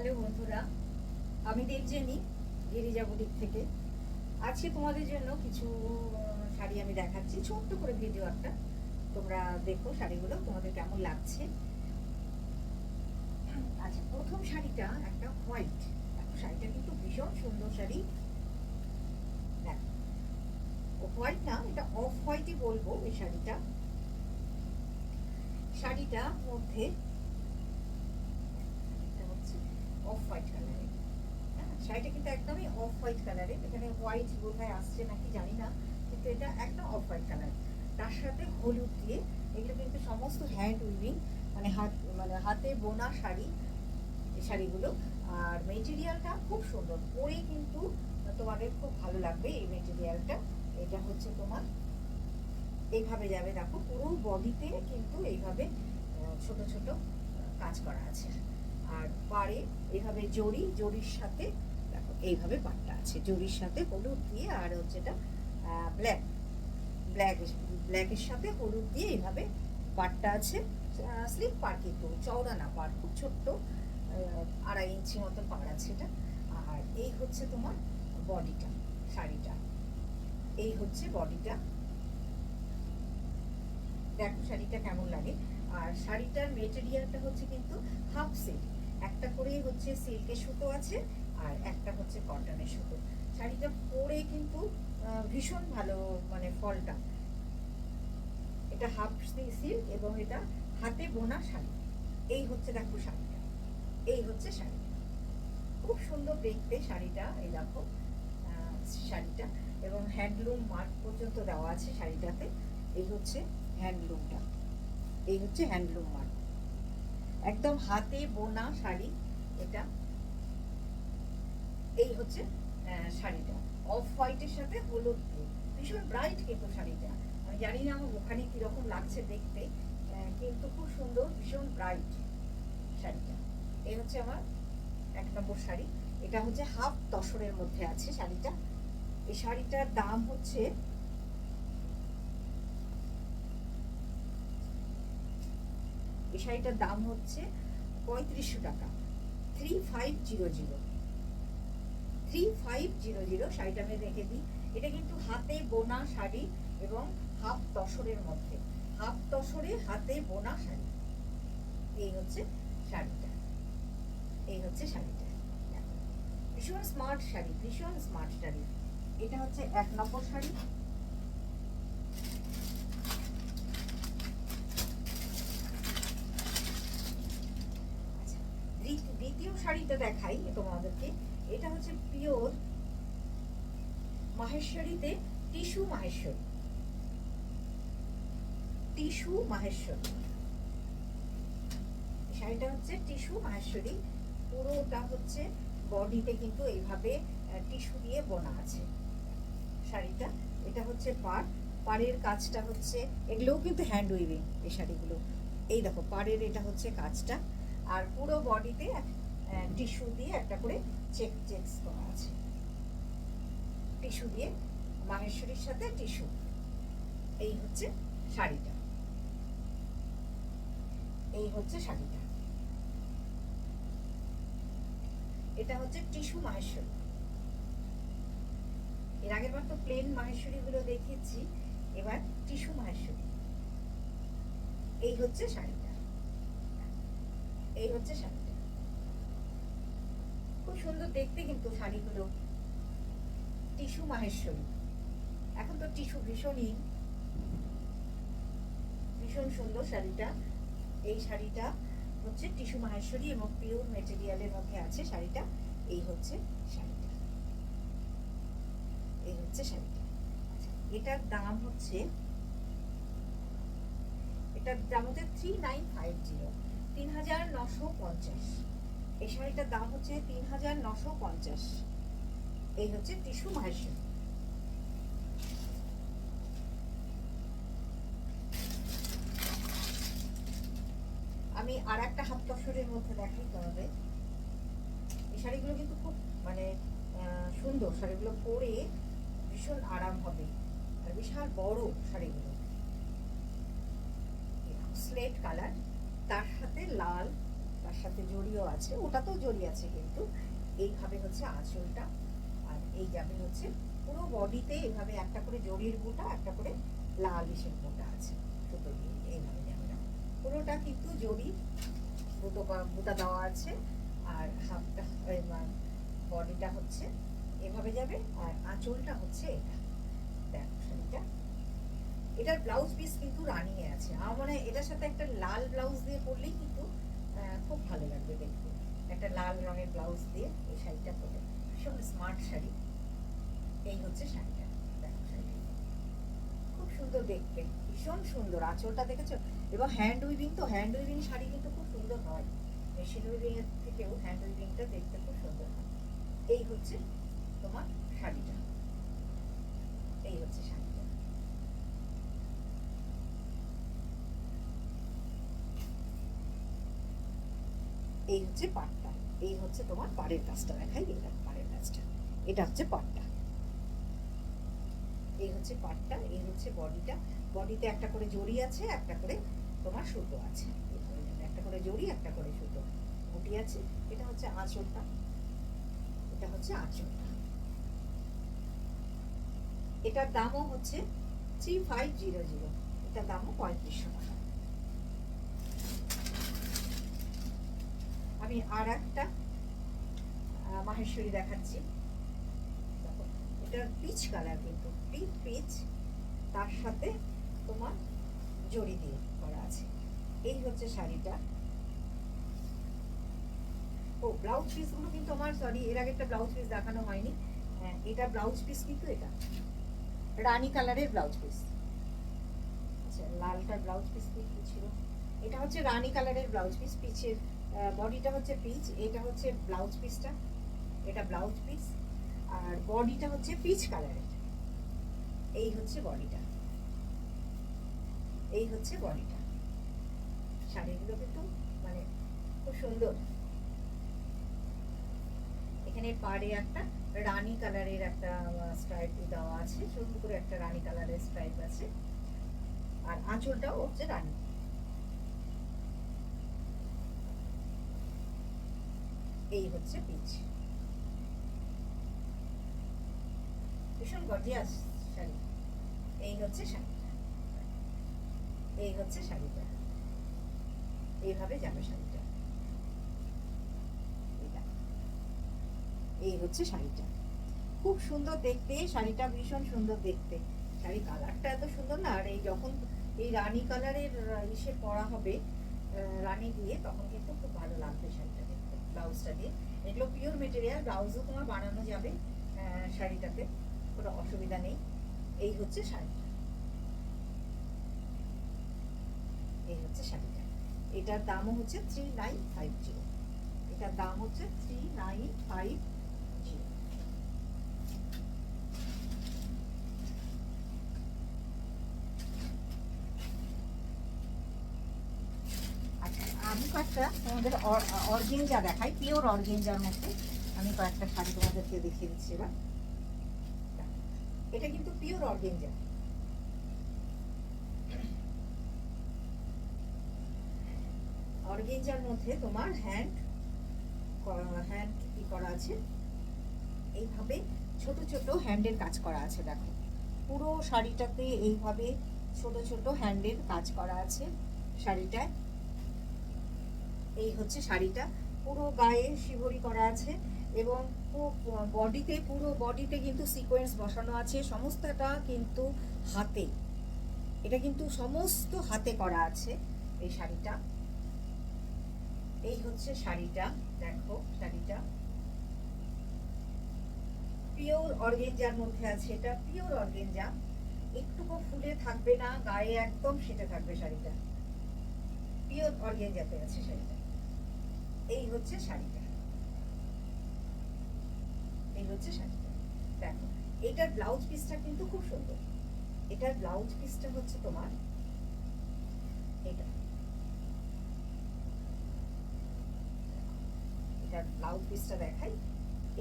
Hello বন্ধুরা, আমি দেবজেনি Girija boutique থেকে। আজকে তোমাদের জন্য কিছু শাড়ি আমি দেখাচ্ছি, ছোট্ট করে ভিডিও একটা। তোমরা দেখো শাড়িগুলো তোমাদের কেমন লাগছে। আচ্ছা, প্রথম শাড়িটা একটা হোয়াইট। দেখো শাড়িটা কিন্তু ভীষণ সুন্দর শাড়ি। দেখো, হোয়াইট না, এটা অফ হোয়াইটই বলবো। এই শাড়িটা মধ্যে হচ্ছে অফ হোয়াইট কালারের। শাড়িটা কিন্তু একদমই অফ হোয়াইট কালারের। এখানে হোয়াইট বোধহয় আসছে নাকি জানি না, কিন্তু এটা একদম অফ হোয়াইট কালার। তার সাথে হলুদ দিয়ে, এগুলো কিন্তু সমস্ত হ্যান্ড উইভিং, মানে হাতে বোনা শাড়ি এই শাড়িগুলো। আর মেটেরিয়ালটা খুব সুন্দর, পরে কিন্তু তোমাদের খুব ভালো লাগবে এই মেটেরিয়ালটা। এটা হচ্ছে তোমার এইভাবে যাবে, দেখো পুরো বডিতে কিন্তু এইভাবে ছোট ছোট কাজ করা আছে। আর পাড়ে এইভাবে জরির সাথে দেখো এইভাবে পাটটা আছে, জরির সাথে হলুদ দিয়ে, আর হচ্ছে এটা ব্ল্যাকের সাথে হলুদ দিয়ে এইভাবে পাটটা আছে। স্লিপ পার, কিন্তু চওড়া না পার, খুব ছোট্ট, 2.5 ইঞ্চি মতো পাড় আছে এটা। আর এই হচ্ছে তোমার বডিটা, শাড়িটা এই হচ্ছে বডিটা। দেখো শাড়িটা কেমন লাগে। আর শাড়িটার মেটেরিয়ালটা হচ্ছে কিন্তু হাফ সিল্ক, একটা করে হচ্ছে সিল্কের সুতো আছে, আর একটা হচ্ছে কটনের সুতো। শাড়িটা পরে কিন্তু ভীষণ ভালো, মানে ফলটা। এটা হাফ সিল্ক এবং এটা হাতে বোনা শাড়ি। এই হচ্ছে দেখো শাড়িটা, এই হচ্ছে শাড়িটা, খুব সুন্দর দেখতে শাড়িটা। এই দেখো শাড়িটা, এবং হ্যান্ডলুম মার্ক পর্যন্ত দেওয়া আছে শাড়িটাতে। এই হচ্ছে হ্যান্ডলুমটা, এই হচ্ছে হ্যান্ডলুম মার্ক, একদম হাতে বোনা শাড়ি এটা। এই হচ্ছে শাড়িটা অফ হোয়াইটের সাথে হলুদ দিয়ে, ভীষণ ব্রাইট কিন্তু শাড়িটা। আমি জানি না আমার ওখানে কিরকম লাগছে দেখতে, কিন্তু খুব সুন্দর, ভীষণ ব্রাইট শাড়িটা। এই হচ্ছে আমার 1 নম্বর শাড়ি। এটা হচ্ছে হাফ তসরের মধ্যে আছে শাড়িটা। এই শাড়িটার দাম হচ্ছে, এই শাড়িটার দাম হচ্ছে 3500 টাকা, 3500, 3500 শাড়িটা আমি রেখে দিই। এটা কিন্তু হাতে বোনা শাড়ি এবং হাফ তসরের মধ্যে, হাফ তসরে হাতে বোনা শাড়ি। এই হচ্ছে শাড়িটা, এই হচ্ছে শাড়িটা। ভীষণ স্মার্ট শাড়ি, ভীষণ স্মার্ট শাড়ি। এটা হচ্ছে 1 নম্বর শাড়ি। দ্বিতীয় শাড়িটা দেখাই তোমাদেরকে। এটা হচ্ছে পিওর মাহেশ্বরীতে টিস্যু মাহেশ্বরী, টিস্যু মাহেশ্বরী। শাড়িটা হচ্ছে টিস্যু মাহেশ্বরী, পুরোটা হচ্ছে বডিতে কিন্তু এইভাবে টিস্যু দিয়ে বোনা আছে শাড়িটা। এটা হচ্ছে পাড়ের কাজটা হচ্ছে, এগুলোও কিন্তু হ্যান্ড উইভিং এই শাড়িগুলো। এই দেখো পাড়ের এটা হচ্ছে কাজটা, আর পুরো বডিতে টিস্যু দিয়ে একটা করে চেকস করা আছে, টিস্যু দিয়ে, মাহেশ্বরীর সাথে টিস্যু। এই হচ্ছে শাড়িটা, এই হচ্ছে শাড়িটা। এটা হচ্ছে টিস্যু মাহেশ্বরী। এর আগের বার তো প্লেন মাহেশ্বরী গুলো দেখিয়েছি, এবার টিস্যু মাহেশ্বরী। এই হচ্ছে শাড়িটা, এই হচ্ছে শাড়িটা, খুব সুন্দর দেখতে কিন্তু শাড়িগুলো। টিস্যু মাহেশ্বরী, এখন তো টিস্যু ভীষণই, ভীষণ সুন্দর শাড়িটা। এই শাড়িটা হচ্ছে টিস্যু মাহেশ্বরী এবং পিওর মেটেরিয়ালের মধ্যে আছে শাড়িটা। এই হচ্ছে শাড়িটা, এই হচ্ছে শাড়িটা। এটার দাম হচ্ছে, এটার দাম হচ্ছে 3950, 3950। এই শাড়িটার দাম হচ্ছে 3950। এই হচ্ছে টিস্যু মাহেশ্বরী। আমি আর একটা হাফ তসরের মধ্যে দেখাই তোমাদের। এই শাড়িগুলো কিন্তু খুব মানে সুন্দর, শাড়িগুলো পরে ভীষণ আরাম হবে, আর বিশাল বড় শাড়িগুলো। স্লেট কালার, তার সাথে লাল, তার তার সাথে জড়িও আছে, ওটাতেও জড়ি আছে, কিন্তু এইভাবে হচ্ছে আঁচলটা। আর এই যাবে হচ্ছে পুরো বডিতে এইভাবে একটা করে জড়ির বুটা, একটা করে লাল ইসের বুটা আছে সুতো দিয়ে, এইভাবে যাবে না, পুরোটা কিন্তু জড়ি বুটা দেওয়া আছে। আর হাফটা বডিটা হচ্ছে এভাবে যাবে, আর আঁচলটা হচ্ছে এটা। দেখো শাড়িটা, এটার ব্লাউজ পিস কিন্তু রানিয়ে আছে। আমার মনে হয় এটার সাথে একটা লাল ব্লাউজ দিয়ে পরলেই কিন্তু খুব ভালো লাগবে দেখতে। একটা লাল রঙের ব্লাউজ দিয়ে এই শাড়িটা পরে ভীষণ স্মার্ট শাড়ি। এই হচ্ছে শাড়িটা, দেখো শাড়িটা খুব সুন্দর দেখতে, ভীষণ সুন্দর। আঁচলটা দেখেছো? এবং হ্যান্ড উইভিং, তো হ্যান্ড উইভিং শাড়ি কিন্তু খুব সুন্দর হয়, মেশিন উইভিং এর থেকেও হ্যান্ড উইভিংটা দেখতে খুব সুন্দর হয়। এই হচ্ছে তোমার শাড়িটা, এই হচ্ছে শাড়িটা। এই হচ্ছে পাটটা, এই হচ্ছে তোমার পাড়ের কাজটা দেখাই, এটা পাড়ের কাজটা, এটা হচ্ছে পাটটা, এই হচ্ছে পাটটা, এই হচ্ছে বডিটা। বডিতে একটা করে জড়ি আছে, একটা করে তোমার সুতো আছে, একটা করে জড়ি, একটা করে সুতো বুটি আছে। এটা হচ্ছে আঁচলটা, এটা হচ্ছে আঁচলটা। এটার দামও হচ্ছে 3500, এটার দামও 3500 টাকা। আমি আর একটা মাহেশ্বরী দেখাচ্ছি, এটার পিচ কালার, কিন্তু ডিপ পিচ, তার সাথে তোমার জড়ি দিয়ে করা আছে। এই হচ্ছে শাড়িটা। ও ব্লাউজ পিস গুলো কিন্তু আমার, সরি এর আগে একটা ব্লাউজ পিস দেখানো হয়নি। হ্যাঁ, এটা ব্লাউজ পিস কিন্তু এটা রানী কালারের ব্লাউজ পিস। আচ্ছা, লালটার ব্লাউজ পিস কি ছিল? এটা হচ্ছে রানী কালারের ব্লাউজ পিস, পিচের বডিটা হচ্ছে পিচ, এটা হচ্ছে ব্লাউজ পিসটা, এটা ব্লাউজ পিস, আর বডিটা হচ্ছে পিচ কালারের। এই হচ্ছে বডিটা, এই হচ্ছে বডিটা। শাড়িগুলো কিন্তু মানে খুব সুন্দর। এখানে পাড়ে একটা রানী কালারের একটা স্ট্রাইপ দেওয়া আছে, সুন্দর করে একটা রানী কালারের স্ট্রাইপ আছে, আর আঁচলটাও হচ্ছে রানী। এই হচ্ছে পিচ, ভীষণ গর্জিয়াস শাড়ি। এই হচ্ছে শাড়িটা, এই হচ্ছে শাড়িটা, এইভাবে যাবে শাড়িটা। এই হচ্ছে শাড়িটা, খুব সুন্দর দেখতে শাড়িটা, ভীষণ সুন্দর দেখতে। শাড়ি কালারটা এত সুন্দর না, আর এই যখন এই রানী কালারের ইসে পরা হবে রানী দিয়ে, তখন কিন্তু খুব ভালো লাগবে শাড়িটা দেখতে, ব্লাউজটা দিয়ে। এগুলো পিওর মেটেরিয়াল, ব্লাউজও তোমার বানানো যাবে শাড়িটাতে, কোনো অসুবিধা নেই। এই হচ্ছে শাড়িটা, এই হচ্ছে শাড়িটা। এটার দামও হচ্ছে 3950, এটার দাম হচ্ছে 3950। আমি কয়েকটা তোমাদের অর্গেঞ্জা দেখাই, পিওর অর্গেঞ্জার মধ্যে আমি কয়েকটা শাড়ি তোমাদেরকে দেখিয়ে দিচ্ছি এবার। এটা কিন্তু পিওর অর্গেঞ্জা, অর্গেঞ্জার মধ্যে তোমার হ্যান্ড কি করা আছে, এইভাবে ছোট ছোট হ্যান্ডের কাজ করা আছে। দেখো পুরো শাড়িটাতে এইভাবে ছোট ছোট হ্যান্ডের কাজ করা আছে শাড়িটায়। এই হচ্ছে শাড়িটা, পুরো গায়ে শিবরি করা আছে, এবং বডিতে, পুরো বডিতে কিন্তু সিকোয়েন্স বসানো আছে, সমস্তটা কিন্তু হাতে, এটা কিন্তু সমস্ত হাতে করা আছে এই শাড়িটা। এই হচ্ছে শাড়িটা, দেখো শাড়িটা পিওর অর্গেঞ্জার মধ্যে আছে, এটা পিওর অর্গেঞ্জা, একটুকু ফুলে থাকবে না, গায়ে একদম সেটে থাকবে শাড়িটা, পিওর অর্গেঞ্জাতে আছে শাড়িটা। এই হচ্ছে শাড়িটা, এই হচ্ছে শাড়িটা। দেখো এটার ব্লাউজ পিসটা কিন্তু খুব সুন্দর, এটার ব্লাউজ পিসটা হচ্ছে তোমার এটা, এটার ব্লাউজ পিসটা দেখাই।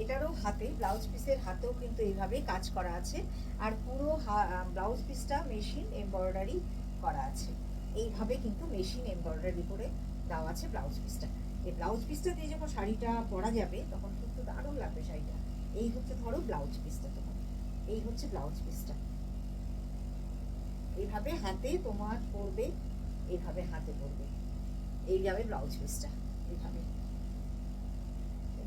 এটারও হাতে, ব্লাউজ পিসের হাতেও কিন্তু এইভাবে কাজ করা আছে, আর পুরো ব্লাউজ পিসটা মেশিন এমব্রয়ডারি করা আছে, এইভাবে কিন্তু মেশিন এমব্রয়ডারি করে দেওয়া আছে ব্লাউজ পিসটা। এই ব্লাউজ পিসটা দিয়ে যখন শাড়িটা পরা যাবে তখন কিন্তু দারুণ লাগবে শাড়িটা। এই হচ্ছে ধরো ব্লাউজ পিসটা তোমার, এই হচ্ছে ব্লাউজ পিসটা। এইভাবে হাতে তোমার পরবে, এইভাবে হাতে পরবে, এই যাবে ব্লাউজ পিসটা এইভাবে।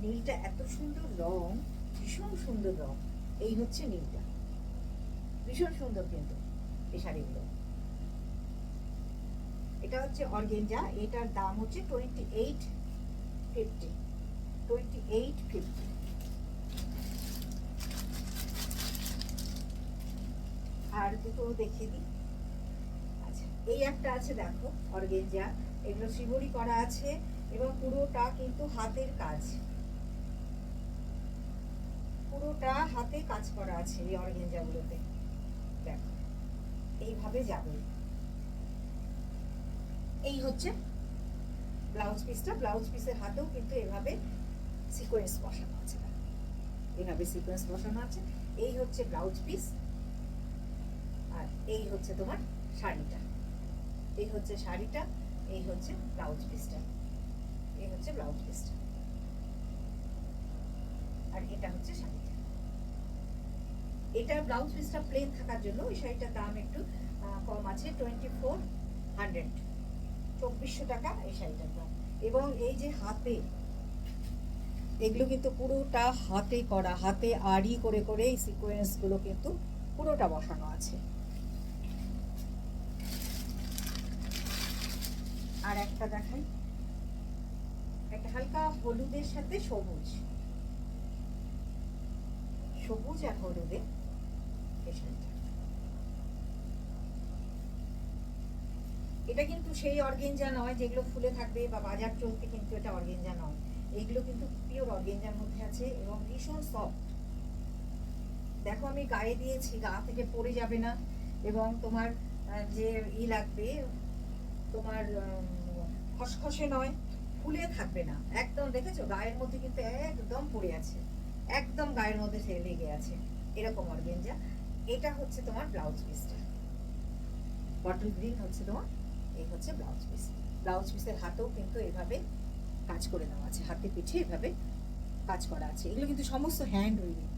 নীলটা এত সুন্দর রং, ভীষণ সুন্দর রং। এই হচ্ছে নীলটা, ভীষণ সুন্দর কিন্তু এই শাড়িগুলো। এটা হচ্ছে অর্গেঞ্জা, এটার দাম হচ্ছে 2850। 2850। আর দুটো দেখিয়ে দিই। আচ্ছা, এই একটা আছে দেখো অর্গেঞ্জা, এগুলো শিবরি করা আছে এবং পুরোটা কিন্তু হাতের কাজ, পুরোটা হাতে কাজ করা আছে এই অর্গেঞ্জাগুলোতে। দেখো এইভাবে যাবে। এই হচ্ছে ব্লাউজ পিসটা, ব্লাউজ পিসের হাতেও কিন্তু এভাবে সিকোয়েন্স বসানো আছে, এভাবে সিকোয়েন্স বসানো আছে। এই হচ্ছে ব্লাউজ পিস, আর এই হচ্ছে তোমার শাড়িটা। এই হচ্ছে শাড়িটা, এই হচ্ছে ব্লাউজ পিসটা, এই হচ্ছে ব্লাউজ পিসটা, আর এটা হচ্ছে শাড়িটা। এটার ব্লাউজ পিসটা প্লেন থাকার জন্য এই শাড়িটার দাম একটু কম আছে, 2400, 2400 টাকা এই শাড়িটার দাম। এবং এই যে হাতে, এগুলো কিন্তু পুরোটা হাতে করা, হাতে আড়ি করে করে এই সিকোয়েন্স গুলো কিন্তু পুরোটা বসানো আছে। আর একটা দেখাই, একটা হালকা হলুদের সাথে সবুজ, সবুজ আর হলুদে এই শাড়িটা। এটা কিন্তু সেই অর্গেঞ্জা নয় যেগুলো ফুলে থাকবে বা বাজার চলতে, কিন্তু এটা অর্গেঞ্জা নয়, এইগুলো কিন্তু পিওর অর্গেঞ্জার মধ্যে আছে এবং ভীষণ সফট। দেখো আমি গায়ে দিয়েছি, গা থেকে পড়ে যাবে না, এবং তোমার যে লাগবে তোমার খসখসে নয়, ফুলে থাকবে না একদম। দেখেছো গায়ের মধ্যে কিন্তু একদম পড়ে আছে, একদম গায়ের মধ্যে সে লেগে আছে, এরকম অর্গেঞ্জা। এটা হচ্ছে তোমার ব্লাউজ পিসটা, বটল গ্রিন হচ্ছে তোমার, এই হচ্ছে ব্লাউজ পিস। ব্লাউজ পিসের হাতেও কিন্তু এভাবে কাজ করে দেওয়া আছে, হাতে পিঠে এভাবে কাজ করা আছে। এগুলো কিন্তু সমস্ত হ্যান্ড উইভিং।